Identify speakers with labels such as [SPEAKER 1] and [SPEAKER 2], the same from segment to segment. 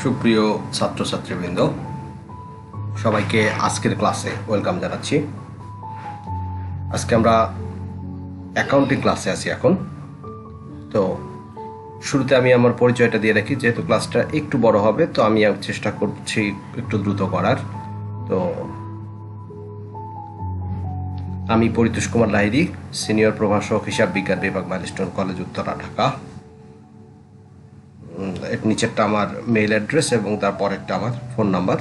[SPEAKER 1] সুপ্রিয় ছাত্রছাত্রীবৃন্দ, সবাইকে আজকের ক্লাসে ওয়েলকাম জানাচ্ছি। আজকে আমরা অ্যাকাউন্টিং ক্লাসে আছি এখন। তো শুরুতে আমি আমার পরিচয়টা দিয়ে রাখি, যেহেতু ক্লাসটা একটু বড় হবে তো আমি চেষ্টা করছি একটু দ্রুত করার। তো আমি পরিতোষ কুমার লাহিড়ী, সিনিয়র প্রভাষক, হিসাব বিজ্ঞান বিভাগ, মাইলস্টোন কলেজ, উত্তরা, ঢাকা। এর নিচেরটা আমার মেইল অ্যাড্রেস এবং তারপরেরটা আমার ফোন নাম্বার।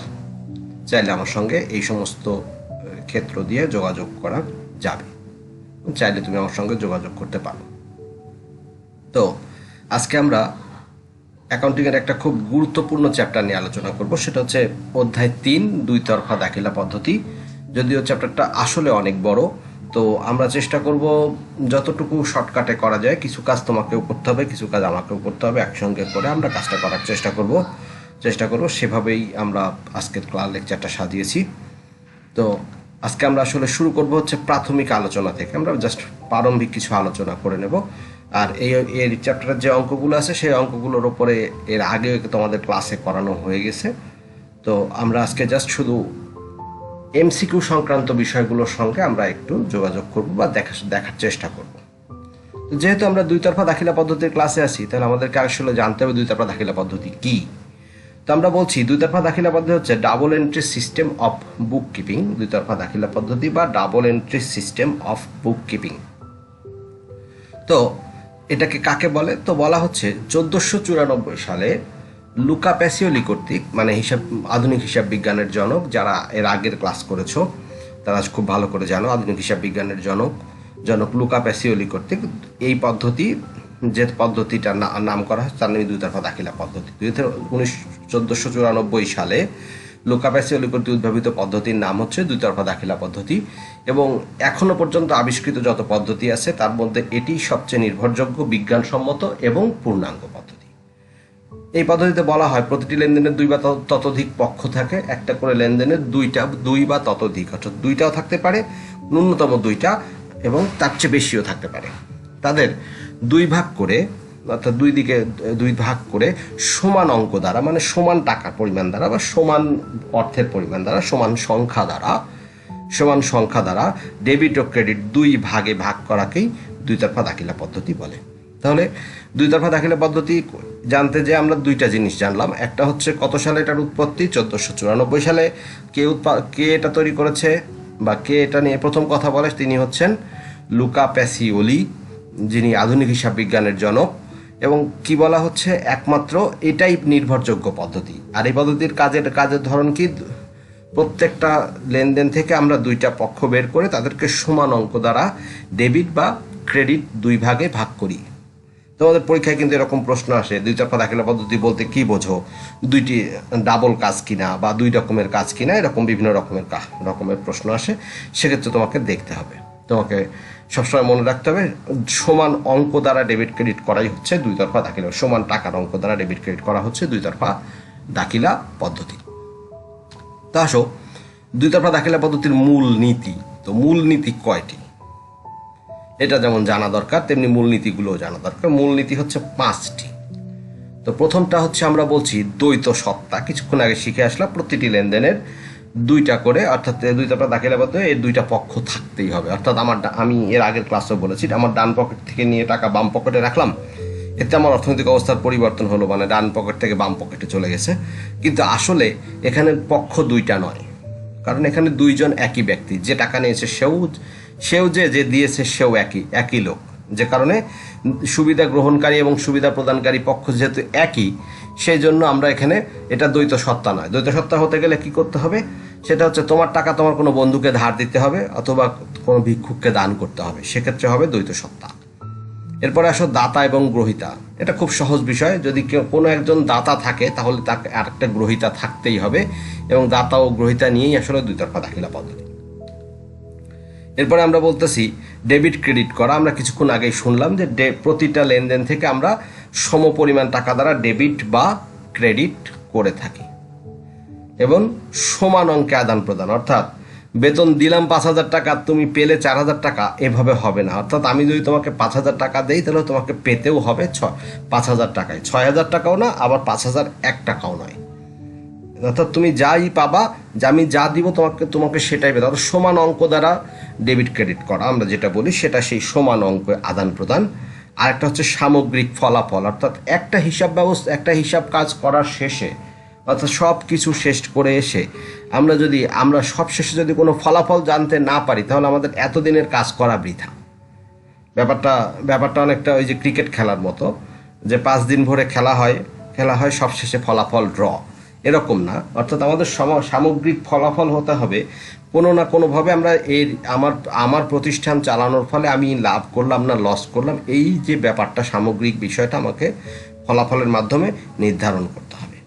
[SPEAKER 1] চাইলে আমার সঙ্গে এই সমস্ত ক্ষেত্র দিয়ে যোগাযোগ করা যাবে, চাইলে তুমি আমার সঙ্গে যোগাযোগ করতে পারো। তো আজকে আমরা অ্যাকাউন্টিংয়ের একটা খুব গুরুত্বপূর্ণ চ্যাপ্টার নিয়ে আলোচনা করব, সেটা হচ্ছে অধ্যায় 3, দুই তরফা দাখিলা পদ্ধতি। যদিও চ্যাপ্টারটা আসলে অনেক বড়, তো আমরা চেষ্টা করব যতটুকু শর্টকাটে করা যায়। কিছু কাজ তোমাকেও করতে হবে, কিছু কাজ আমাকেও করতে হবে, একসঙ্গে করে আমরা কাজটা করার চেষ্টা করব। সেভাবেই আমরা আজকের ক্লাস লেকচারটা সাজিয়েছি। তো আজকে আমরা আসলে শুরু করব হচ্ছে প্রাথমিক আলোচনা থেকে। আমরা জাস্ট প্রারম্ভিক কিছু আলোচনা করে নেব। আর এই চ্যাপ্টারের যে অঙ্কগুলো আছে সেই অঙ্কগুলোর ওপরে এর আগে তোমাদের ক্লাসে করানো হয়ে গেছে। তো আমরা আজকে জাস্ট শুধু এমসিকিউ সংক্রান্ত বিষয়গুলোর সঙ্গে আমরা একটু যোগাযোগ করব বা দেখার চেষ্টা করব। যেহেতু আমরা দুই তরফা দাখিলা পদ্ধতির ক্লাসে আছি, তাহলে আমাদেরকে আসলে জানতে হবে দুই তরফা দাখিলা পদ্ধতি কি। তো আমরা বলছি দুই তরফা দাখিলা পদ্ধতি হচ্ছে double entry system of book keeping. দুই তরফা দাখিলা পদ্ধতি বা double entry system of book keeping. তো এটাকে কাকে বলে? তো বলা হচ্ছে 1494 সালে লুকা প্যাসিওলি কর্তৃক, মানে আধুনিক হিসাব বিজ্ঞানের জনক, যারা এর আগের ক্লাস করেছো তারা খুব ভালো করে জানো, আধুনিক হিসাব বিজ্ঞানের জনক লুকা প্যাসিওলি কর্তৃক এই পদ্ধতি, যে পদ্ধতিটার নাম করা হয় তার নামে দুই তরফা দাখিলা পদ্ধতি। 1494 সালে লুকা প্যাসিওলি কর্তৃক উদ্ভাবিত পদ্ধতির নাম হচ্ছে দুই তরফা দাখিলা পদ্ধতি। এবং এখনো পর্যন্ত আবিষ্কৃত যত পদ্ধতি আছে তার মধ্যে এটি সবচেয়ে নির্ভরযোগ্য, বিজ্ঞানসম্মত এবং পূর্ণাঙ্গ পদ্ধতি। এই পদ্ধতিতে বলা হয় প্রতিটি লেনদেনের দুই বা ততোধিক পক্ষ থাকে। একটা করে লেনদেনের দুই বা ততোধিক, অর্থাৎ দুইটাও থাকতে পারে, ন্যূনতম দুইটা, এবং তার চেয়ে বেশিও থাকতে পারে। তাদের দুই ভাগ করে, অর্থাৎ দুই দিকে দুই ভাগ করে সমান অঙ্ক দ্বারা, মানে সমান টাকার পরিমাণ দ্বারা বা সমান অর্থের পরিমাণ দ্বারা, সমান সংখ্যা দ্বারা ডেবিট ও ক্রেডিট দুই ভাগে ভাগ করাকেই দুই তরফা দাখিলা পদ্ধতি বলে। তাহলে দুই তরফা দাখিলা পদ্ধতি জানতে যে আমরা দুইটা জিনিস জানলাম। একটা হচ্ছে কত সালে এটার উৎপত্তি, 1494 সালে। কে এটা তৈরি করেছে বা কে এটা নিয়ে প্রথম কথা বলে, তিনি হচ্ছেন লুকা প্যাসিওলি, যিনি আধুনিক হিসাব বিজ্ঞানের জনক। এবং কি বলা হচ্ছে, একমাত্র এটাই নির্ভরযোগ্য পদ্ধতি। আর এই পদ্ধতির কাজের ধরন কি, প্রত্যেকটা লেনদেন থেকে আমরা দুইটা পক্ষ বের করে তাদেরকে সমান অঙ্ক দ্বারা ডেবিট বা ক্রেডিট দুই ভাগে ভাগ করি। তোমাদের পরীক্ষায় কিন্তু এরকম প্রশ্ন আসে, দুই তরফা দাখিলা পদ্ধতি বলতে কি বোঝো, দুইটি ডাবল কাজ কিনা বা দুই রকমের কাজ কিনা, এরকম বিভিন্ন রকমের প্রশ্ন আসে। সেক্ষেত্রে তোমাকে দেখতে হবে, তোমাকে সবসময় মনে রাখতে হবে সমান অঙ্ক দ্বারা ডেবিট ক্রেডিট করাই হচ্ছে দুই তরফা দাখিলা, সমান টাকার অঙ্ক দ্বারা ডেবিট ক্রেডিট করা হচ্ছে দুই তরফা দাখিলা পদ্ধতি। তো আসো দুই তরফা দাখিলা পদ্ধতির মূল নীতি। তো মূল নীতি কয়টি এটা যেমন জানা দরকার, তেমনি মূলনীতিগুলোও জানা দরকার। মূলনীতি হচ্ছে 5টি। তো প্রথমটা হচ্ছে আমরা বলছি দ্বৈত সত্তা। কিছুক্ষণ আগে শিখে আসলাম প্রতিটি লেনদেনের দুইটা করে, অর্থাৎ দুই তরফা দাখিলা পদ্ধতি এর দুইটা পক্ষ থাকতেই হবে। অর্থাৎ আমি এর আগের ক্লাসেও বলেছি, আমার ডান পকেট থেকে নিয়ে টাকা বাম পকেটে রাখলাম, এতে আমার অর্থনৈতিক অবস্থার পরিবর্তন হলো, মানে ডান পকেট থেকে বাম পকেটে চলে গেছে। কিন্তু আসলে এখানে পক্ষ দুইটা নয়, কারণ এখানে দুইজন একই ব্যক্তি, যে টাকা নিয়েছে সেও যে দিয়েছে সেও একই লোক। যে কারণে সুবিধা গ্রহণকারী এবং সুবিধা প্রদানকারী পক্ষ যেহেতু একই, সেই জন্য আমরা এখানে এটা দ্বৈত সত্তা নয়। দ্বৈত সত্তা হতে গেলে কি করতে হবে, সেটা হচ্ছে তোমার টাকা তোমার কোনো বন্ধুকে ধার দিতে হবে অথবা কোনো ভিক্ষুককে দান করতে হবে, সেক্ষেত্রে হবে দ্বৈত সত্তা। এরপরে আসো দাতা এবং গ্রহিতা। এটা খুব সহজ বিষয়। যদি কোনো একজন দাতা থাকে তাহলে তাকে আরেকটা গ্রহিতা থাকতেই হবে, এবং দাতা ও গ্রহিতা নিয়েই আসলে দুই তরফা দাখিলা পদ্ধতি। এরপরে আমরা বলতেছি ডেবিট ক্রেডিট করা। আমরা কিছুক্ষণ আগেই শুনলাম যে প্রতিটা লেনদেন থেকে আমরা সমপরিমাণ টাকা দ্বারা ডেবিট বা ক্রেডিট করে থাকি, এবং সমান অঙ্কে আদান প্রদান। অর্থাৎ বেতন দিলাম 5,000 টাকা, তুমি পেলে 4,000 টাকা, এভাবে হবে না। অর্থাৎ আমি যদি তোমাকে 5,000 টাকা দেই তাহলে তোমাকে পেতেও হবে 5,000 টাকায়, 6,000 টাকাও না, আবার 5,001 টাকাও নয়। অর্থাৎ তুমি যাই পাবা, যে আমি যা দিব তোমাকে সেটাই পেতে, অর্থাৎ সমান অঙ্ক দ্বারা ডেবিট ক্রেডিট করা আমরা যেটা বলি সেটা সেই সমান অঙ্ক আদান প্রদান। আরেকটা হচ্ছে সামগ্রিক ফলাফল, অর্থাৎ একটা হিসাব কাজ করার শেষে, অর্থাৎ সব কিছু শেষ করে এসে আমরা সব শেষে যদি কোনো ফলাফল জানতে না পারি তাহলে আমাদের এতদিনের কাজ করা বৃথা। ব্যাপারটা অনেকটা ওই যে ক্রিকেট খেলার মতো, যে 5 দিন ভরে খেলা হয় সব শেষে ফলাফল ড্র, এরকম না। অর্থাৎ আমাদের সামগ্রিক ফলাফল হতে হবে কোনো না কোনোভাবে আমরা আমার প্রতিষ্ঠান চালানোর ফলে আমি লাভ করলাম না লস করলাম, এই যে ব্যাপারটা সামগ্রিক বিষয়টা আমাকে ফলাফলের মাধ্যমে নির্ধারণ করতে হবে।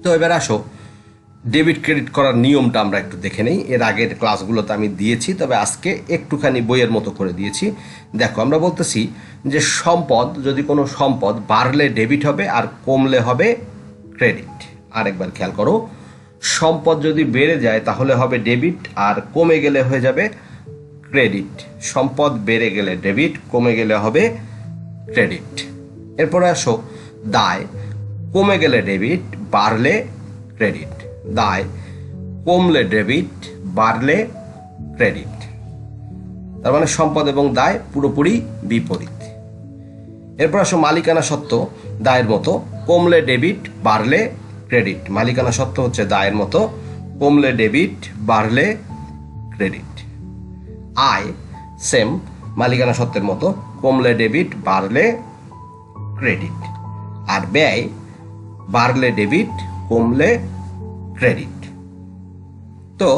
[SPEAKER 1] তো এবার আসো ডেবিট ক্রেডিট করার নিয়মটা আমরা একটু দেখে নেই। এর আগের ক্লাসগুলোতে আমি দিয়েছি, তবে আজকে একটুখানি বইয়ের মতো করে দিয়েছি। দেখো, আমরা বলতেছি যে যদি কোনো সম্পদ বাড়লে ডেবিট হবে আর কমলে হবে ক্রেডিট। আরেকবার খেয়াল করো, সম্পদ যদি বেড়ে যায় তাহলে হবে ডেবিট আর কমে গেলে হয়ে যাবে ক্রেডিট। সম্পদ বেড়ে গেলে ডেবিট, কমে গেলে হবে ক্রেডিট। এরপরে আসো দায়, কমে গেলে ডেবিট, বাড়লে ক্রেডিট। দায় কমলে ডেবিট, বাড়লে ক্রেডিট। তার মানে সম্পদ এবং দায় পুরোপুরি বিপরীত। এরপর আসো মালিকানা সত্ত্ব দায়ের মতো, কমলে ডেবিট, বাড়লে ক্রেডিট। মালিকানা সত্ত্ব হচ্ছে দায়ের মতো, কমলে ডেবিট, বাড়লে ক্রেডিট। আয় সেম মালিকানা সত্ত্বের মতো, কমলে ডেবিট, বাড়লে ক্রেডিট। আর ব্যয় বাড়লে ডেবিট, কমলে ক্রেডিট। তো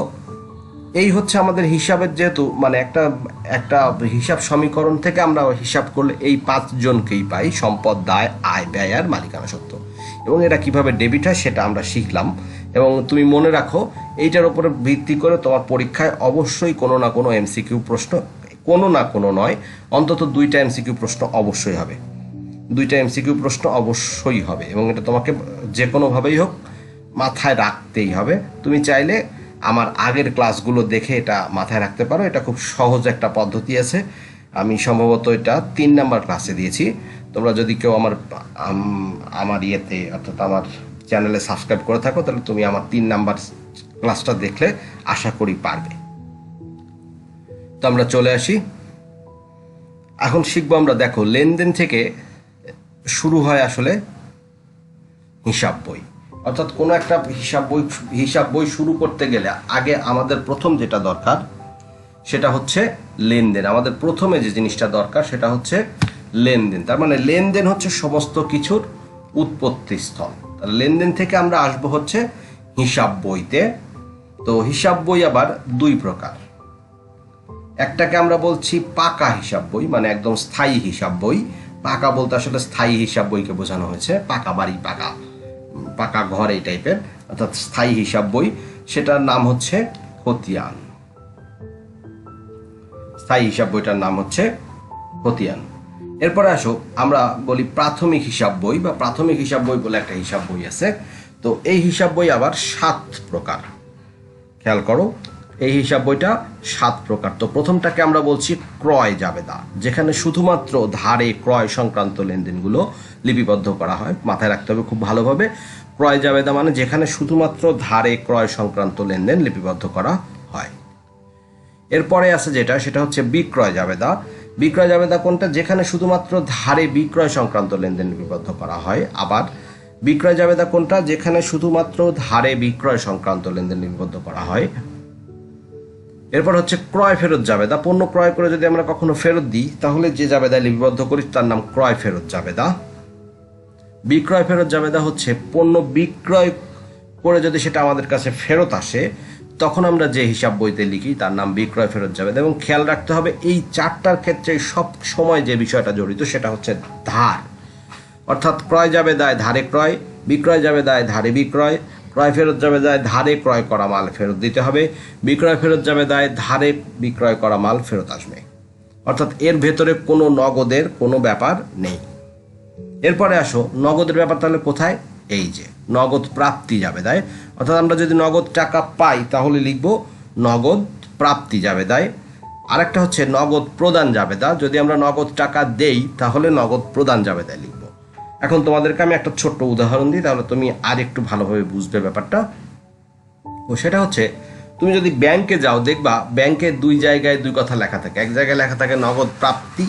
[SPEAKER 1] এই হচ্ছে আমাদের হিসাবের, যেহেতু মানে একটা হিসাব সমীকরণ থেকে আমরা হিসাব করলে এই 5 জনকেই পাই, সম্পদ, দায়, আয়, ব্যয় আর মালিকানা সত্ত্ব। এবং এটা কিভাবে ডেবিট হয় সেটা আমরা শিখলাম। এবং তুমি মনে রাখো, এইটার উপরে ভিত্তি করে তোমার পরীক্ষায় অবশ্যই কোনো না কোনো এমসিকিউ প্রশ্ন, কোনো না কোনো নয়, অন্তত 2টা এমসিকিউ প্রশ্ন অবশ্যই হবে। 2টা এমসিকিউ প্রশ্ন অবশ্যই হবে, এবং এটা তোমাকে যে কোনোভাবেই হোক মাথায় রাখতেই হবে। তুমি চাইলে আমার আগের ক্লাসগুলো দেখে এটা মাথায় রাখতে পারো। এটা খুব সহজ একটা পদ্ধতি আছে, আমি সম্ভবত এটা 3 নাম্বার ক্লাসে দিয়েছি। তোমরা যদি কেউ আমার ইয়েতে, অর্থাৎ আমার চ্যানেলে সাবস্ক্রাইব করে থাকো, তাহলে তুমি আমার 3 নাম্বার ক্লাসটা দেখলে আশা করি পারবে। তো আমরা চলে আসি, এখন শিখবো আমরা। দেখো, লেনদেন থেকে শুরু হয় আসলে হিসাব বই, অর্থাৎ কোনো একটা হিসাব বই শুরু করতে গেলে আগে আমাদের প্রথম যেটা দরকার সেটা হচ্ছে লেনদেন। আমাদের প্রথমে যে জিনিসটা দরকার সেটা হচ্ছে লেনদেন। তার মানে লেনদেন হচ্ছে সমস্ত কিছুর উৎপত্তি স্থল। তাহলে লেনদেন থেকে আমরা আসবো হচ্ছে হিসাব বইতে। তো হিসাব বই আবার 2 প্রকার। একটাকে আমরা বলছি পাকা হিসাব বই, মানে একদম স্থায়ী হিসাব বই। পাকা বলতে আসলে স্থায়ী হিসাব বইকে বোঝানো হয়েছে, পাকা বাড়ি, পাকা ঘর, এই টাইপের, অর্থাৎ স্থায়ী হিসাব বই। সেটার নাম হচ্ছে খতিয়ান। স্থায়ী হিসাব বইটার নাম হচ্ছে খতিয়ান। এরপরে আসো আমরা বলি প্রাথমিক হিসাব বই, বা প্রাথমিক হিসাব বই বলে একটা হিসাব বই আছে। তো এই হিসাব বই আবার 7 প্রকার। খেয়াল করো, এই হিসাব বইটা 7 প্রকার। তো প্রথমটাকে আমরা বলছি ক্রয় জাবেদা, যেখানে শুধুমাত্র ধারে ক্রয় সংক্রান্ত লেনদেনগুলো লিপিবদ্ধ করা হয়। মাথায় রাখতে হবে খুব ভালোভাবে, ক্রয় জাবেদা মানে যেখানে শুধুমাত্র ধারে ক্রয় সংক্রান্ত লেনদেন লিপিবদ্ধ করা হয়। এরপরে আছে সেটা হচ্ছে বিক্রয় জাবেদা। বিক্রয় জাবেদা কোনটা? যেখানে শুধুমাত্র ধারে বিক্রয় সংক্রান্ত লেনদেন লিপিবদ্ধ করা হয়। আবার বিক্রয় জাবেদা কোনটা? যেখানে শুধুমাত্র ধারে বিক্রয় সংক্রান্ত লেনদেন লিপিবদ্ধ করা হয়। এরপর হচ্ছে ক্রয় ফেরত জাবেদা। পণ্য ক্রয় করে যদি আমরা কখনো ফেরত দিই তাহলে যে জাবেদায় লিপিবদ্ধ করি তার নাম ক্রয় ফেরত জাবেদা। বিক্রয় ফেরত জাবেদা হচ্ছে পণ্য বিক্রয় করে যদি সেটা আমাদের কাছে ফেরত আসে তখন আমরা যে হিসাব বইতে লিখি তার নাম বিক্রয় ফেরত জাবেদা। এবং খেয়াল রাখতে হবে এই 4টার ক্ষেত্রে সব সময় যে বিষয়টা জড়িত সেটা হচ্ছে ধার। অর্থাৎ ক্রয় জাবেদায় ধারে ক্রয়, বিক্রয় জাবেদায় ধারে বিক্রয়, ক্রয় ফেরত জাবেদায় ধারে ক্রয় করা মাল ফেরত দিতে হবে, বিক্রয় ফেরত জাবেদায় ধারে বিক্রয় করা মাল ফেরত আসবে। অর্থাৎ এর ভেতরে কোনো নগদের কোনো ব্যাপার নেই। এরপরে আসো নগদের ব্যাপার, তাহলে কোথায়? এই যে নগদ প্রাপ্তি জাবেদায়। অর্থাৎ আমরা যদি নগদ টাকা পাই তাহলে লিখব নগদ প্রাপ্তি জাবেদায়। আরেকটা হচ্ছে নগদ প্রদান জাবেদা, যদি আমরা নগদ টাকা দেই তাহলে নগদ প্রদান জাবেদায় লিখব। এখন তোমাদেরকে আমি একটা ছোট্ট উদাহরণ দিই, তাহলে তুমি আর একটু ভালোভাবে বুঝবে ব্যাপারটা। ও সেটা হচ্ছে, তুমি যদি ব্যাংকে যাও দেখবা ব্যাংকে দুই জায়গায় দুই কথা লেখা থাকে। এক জায়গায় লেখা থাকে নগদ প্রাপ্তি,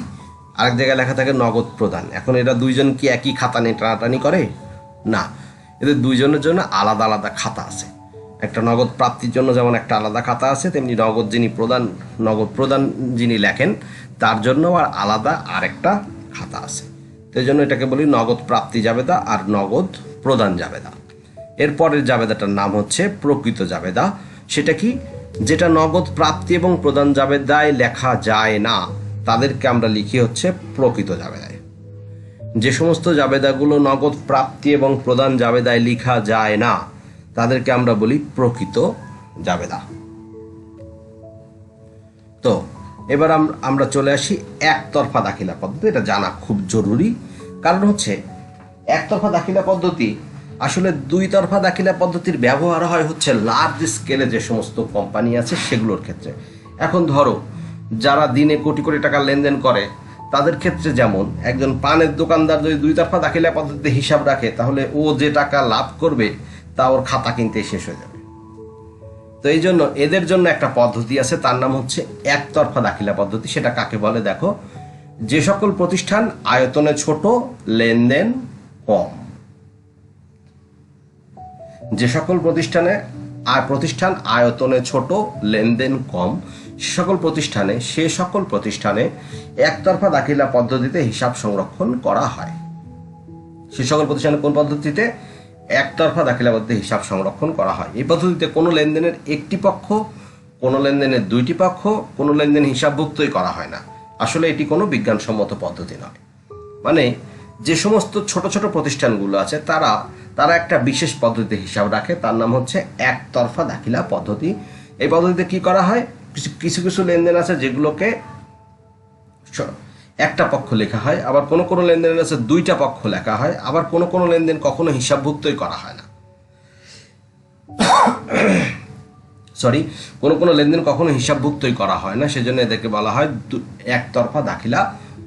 [SPEAKER 1] আরেক জায়গায় লেখা থাকে নগদ প্রদান। এখন এরা দুইজন কি একই খাতা নিয়ে টানাটানি করে? না, এদের দুইজনের জন্য আলাদা আলাদা খাতা আছে। একটা নগদ প্রাপ্তির জন্য যেমন একটা আলাদা খাতা আছে, তেমনি নগদ প্রদান যিনি লেখেন তার জন্য আর আলাদা আরেকটা খাতা আছে। তো এই জন্য এটাকে বলি নগদ প্রাপ্তি জাবেদা আর নগদ প্রদান জাবেদা। এরপরের জাবেদাটার নাম হচ্ছে প্রকৃত জাবেদা। সেটা কি? যেটা নগদ প্রাপ্তি এবং প্রদান জাবেদায় লেখা যায় না তাদেরকে আমরা লিখি হচ্ছে প্রকৃত জাবেদায়। যে সমস্ত জাবেদাগুলো নগদ প্রাপ্তি এবং প্রদান জাবেদায় লেখা যায় না তাদেরকে আমরা বলি প্রকৃত জাবেদা। তো এবার আমরা চলে আসি একতরফা দাখিলা পদ্ধতি। এটা জানা খুব জরুরি, কারণ হচ্ছে একতরফা দাখিলা পদ্ধতি আসলে দুই তরফা দাখিলা পদ্ধতির ব্যবহার হয় হচ্ছে লার্জ স্কেলে যে সমস্ত কোম্পানি আছে সেগুলোর ক্ষেত্রে। এখন ধরো যারা দিনে কোটি কোটি টাকা লেনদেন করে তাদের ক্ষেত্রে, যেমন একজন পানের দোকানদার যদি দুই তরফা দাখিলা পদ্ধতিতে হিসাব রাখে তাহলে ও যে টাকা লাভ করবে তা ওর খাতা কিনতে শেষ হয়ে যাবে। তো এই জন্য এদের জন্য একটা পদ্ধতি আছে, তার নাম হচ্ছে একতরফা দাখিলা পদ্ধতি। সেটা কাকে বলে দেখো, যে সকল প্রতিষ্ঠান আয়তনে ছোট, লেনদেন কম, যে সকল প্রতিষ্ঠান আয়তনে ছোট, লেনদেন কম, সে সকল প্রতিষ্ঠানে একতরফা দাখিলা পদ্ধতিতে হিসাব সংরক্ষণ করা হয়। সে সকল প্রতিষ্ঠানে কোন পদ্ধতিতে? একতরফা দাখিলা পদ্ধতিতে হিসাব সংরক্ষণ করা হয়। এই পদ্ধতিতে কোনো লেনদেনের একটি পক্ষ, কোনো লেনদেনের দুইটি পক্ষ, কোনো লেনদেন হিসাবভুক্তই করা হয় না। আসলে এটি কোনো বিজ্ঞানসম্মত পদ্ধতি নয়। মানে যে সমস্ত ছোট ছোট প্রতিষ্ঠানগুলো আছে তারা একটা বিশেষ পদ্ধতিতে হিসাব রাখে, তার নাম হচ্ছে একতরফা দাখিলা পদ্ধতি। এই পদ্ধতিতে কি করা হয়, কিছু কিছু লেনদেন আছে যেগুলোকে একটা পক্ষ লেখা হয়, আবার কোনো কোনো লেনদেন আছে দুইটা পক্ষ লেখা হয়, আবার কোনো কোনো লেনদেন কখনো হিসাবভুক্তই করা হয় না। কোনো কোনো লেনদেন কখনো হিসাবভুক্তই করা হয় না, সেজন্য এদেরকে বলা হয় একতরফা দাখিলা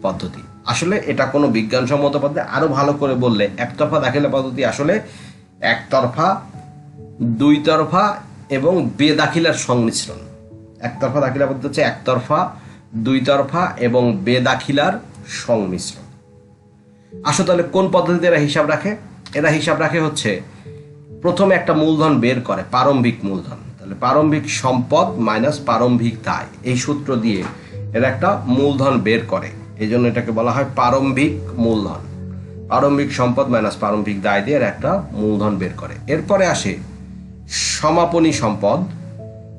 [SPEAKER 1] পদ্ধতি। আসলে এটা কোনো বিজ্ঞানসম্মত পদ্ধতি। আরো ভালো করে বললে একতরফা দাখিলা পদ্ধতি আসলে একতরফা, দুই তরফা এবং বেদাখিলার সংমিশ্রণ। একতরফা দাখিলা পদ্ধতি হচ্ছে একতরফা, দুই তরফা এবং বেদাখিলার সংমিশ্রণ। আসো তাহলে কোন পদ্ধতিতে এরা হিসাব রাখে? এরা হিসাব রাখে হচ্ছে প্রথমে একটা মূলধন বের করে, প্রারম্ভিক মূলধন। তাহলে প্রারম্ভিক সম্পদ মাইনাস প্রারম্ভিক দায়, এই সূত্র দিয়ে এরা একটা মূলধন বের করে। এই জন্য এটাকে বলা হয় প্রারম্ভিক মূলধন। প্রারম্ভিক সম্পদ মাইনাস প্রারম্ভিক দায় দিয়ে এরা একটা মূলধন বের করে। এরপরে আসে সমাপনী সম্পদ,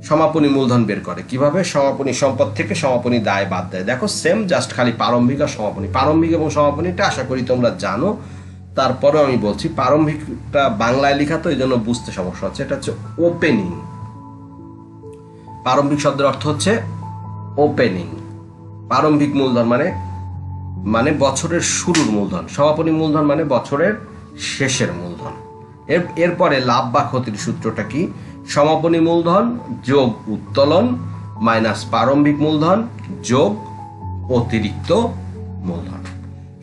[SPEAKER 1] সমাপনী মূলধন বের করে। কিভাবে? সমাপনী সম্পদ থেকে সমাপনী দায় বাদ দেয়। দেখো সেম, জাস্ট খালি প্রারম্ভিক আর সমাপনী। প্রারম্ভিক এবং সমাপনীটা আশা করি তোমরা জানো, তারপরে আমি বলছি। প্রারম্ভিকটা বাংলায় লেখা তো এই জন্য বুঝতে সমস্যা হচ্ছে। এটা হচ্ছে ওপেনিং। প্রারম্ভিক শব্দের অর্থ হচ্ছে ওপেনিং। প্রারম্ভিক মূলধন মানে বছরের শুরুর মূলধন। সমাপনী মূলধন মানে বছরের শেষের মূলধন। এরপরে লাভ বা ক্ষতির সূত্রটা কি? সমাপনী মূলধন যোগ উত্তোলন মাইনাস প্রারম্ভিক মূলধন যোগ অতিরিক্ত মূলধন।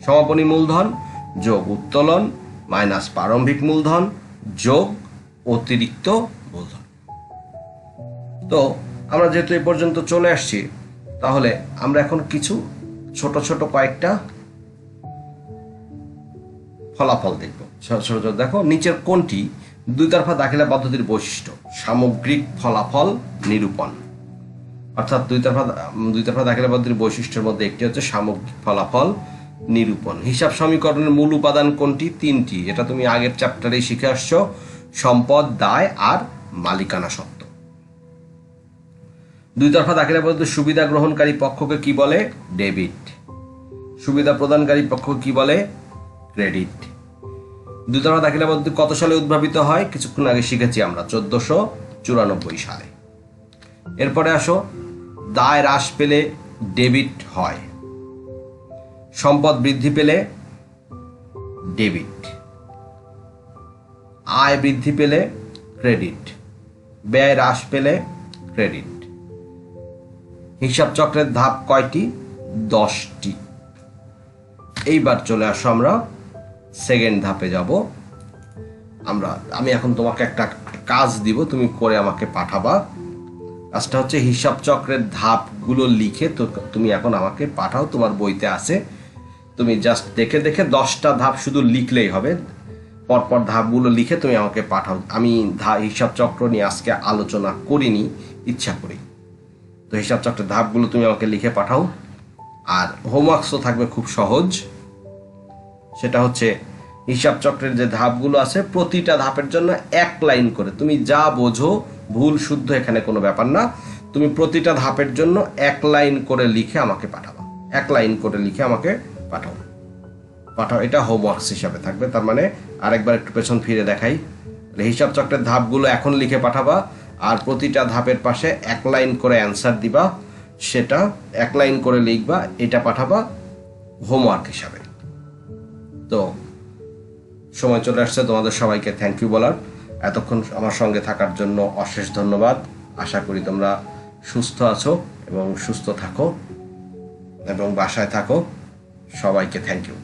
[SPEAKER 1] সমাপনী মূলধন যোগ উত্তোলন মাইনাস প্রারম্ভিক মূলধন যোগ অতিরিক্ত মূলধন। তো আমরা যেহেতু এই পর্যন্ত চলে আসছি, তাহলে আমরা এখন কিছু ছোট ছোট কয়েকটা ফলাফল দেখব। ছোট দেখো, নিচের কোনটি দুই তরফা দাখিলা পদ্ধতির বৈশিষ্ট্য? সামগ্রিক ফলাফল নিরূপণ। অর্থাৎ দুই তরফা দাখিলা পদ্ধতির বৈশিষ্ট্যের মধ্যে একটি হচ্ছে সামগ্রিক ফলাফল নিরূপণ। হিসাব সমীকরণের মূল উপাদান কোনটি? তিনটি। এটা তুমি আগের চ্যাপ্টারেই শিখে আসছো, সম্পদ, দায় আর মালিকানা সত্ত্ব। দুই তরফা দাখিলা পদ্ধতির সুবিধা গ্রহণকারী পক্ষকে কি বলে? ডেবিট। সুবিধা প্রদানকারী পক্ষকে কি বলে? ক্রেডিট। দুই তরফা দাখিলা পদ্ধতি কত সালে উদ্ভাবিত হয়? কিছুক্ষণ আগে শিখেছি আমরা, 1494 সালে। এরপরে আসো, দায় হ্রাস পেলে ডেবিট হয়, সম্পদ বৃদ্ধি পেলে ডেবিট, আয় বৃদ্ধি পেলে ক্রেডিট, ব্যয় হ্রাস পেলে ক্রেডিট। হিসাব চক্রের ধাপ কয়টি? 10টি। এইবার চলে আসো আমরা সেকেন্ড ধাপে যাব। আমি এখন তোমাকে একটা কাজ দিব, তুমি করে আমাকে পাঠাবা। কাজটা হচ্ছে হিসাব চক্রের ধাপগুলো লিখে তো তুমি এখন আমাকে পাঠাও, তোমার বইতে আছে। তুমি জাস্ট দেখে দেখে 10টা ধাপ শুধু লিখলেই হবে, পরপর ধাপগুলো লিখে তুমি আমাকে পাঠাও। আমি হিসাব চক্র নিয়ে আজকে আলোচনা করিনি, ইচ্ছা করি। তো হিসাব চক্রের ধাপগুলো তুমি আমাকে লিখে পাঠাও। আর হোমওয়ার্কসও থাকবে খুব সহজ, সেটা হচ্ছে হিসাব চক্রের যে ধাপগুলো আছে প্রতিটা ধাপের জন্য 1 লাইন করে, তুমি যা বোঝো ভুল শুদ্ধ এখানে কোনো ব্যাপার না, তুমি প্রতিটা ধাপের জন্য 1 লাইন করে লিখে আমাকে পাঠাবা। 1 লাইন করে লিখে আমাকে পাঠাও। এটা হোমওয়ার্কস হিসাবে থাকবে। তার মানে আরেকবার একটু পেছন ফিরে দেখাই, হিসাব চক্রের ধাপগুলো এখন লিখে পাঠাবা, আর প্রতিটা ধাপের পাশে 1 লাইন করে অ্যান্সার দিবা, সেটা 1 লাইন করে লিখবা, এটা পাঠাবা হোমওয়ার্ক হিসাবে। তো সময় চলে আসছে তোমাদের সবাইকে থ্যাংক ইউ বলার। এতক্ষণ আমার সঙ্গে থাকার জন্য অশেষ ধন্যবাদ। আশা করি তোমরা সুস্থ আছো এবং সুস্থ থাকো এবং বাসায় থাকো। সবাইকে থ্যাংক ইউ।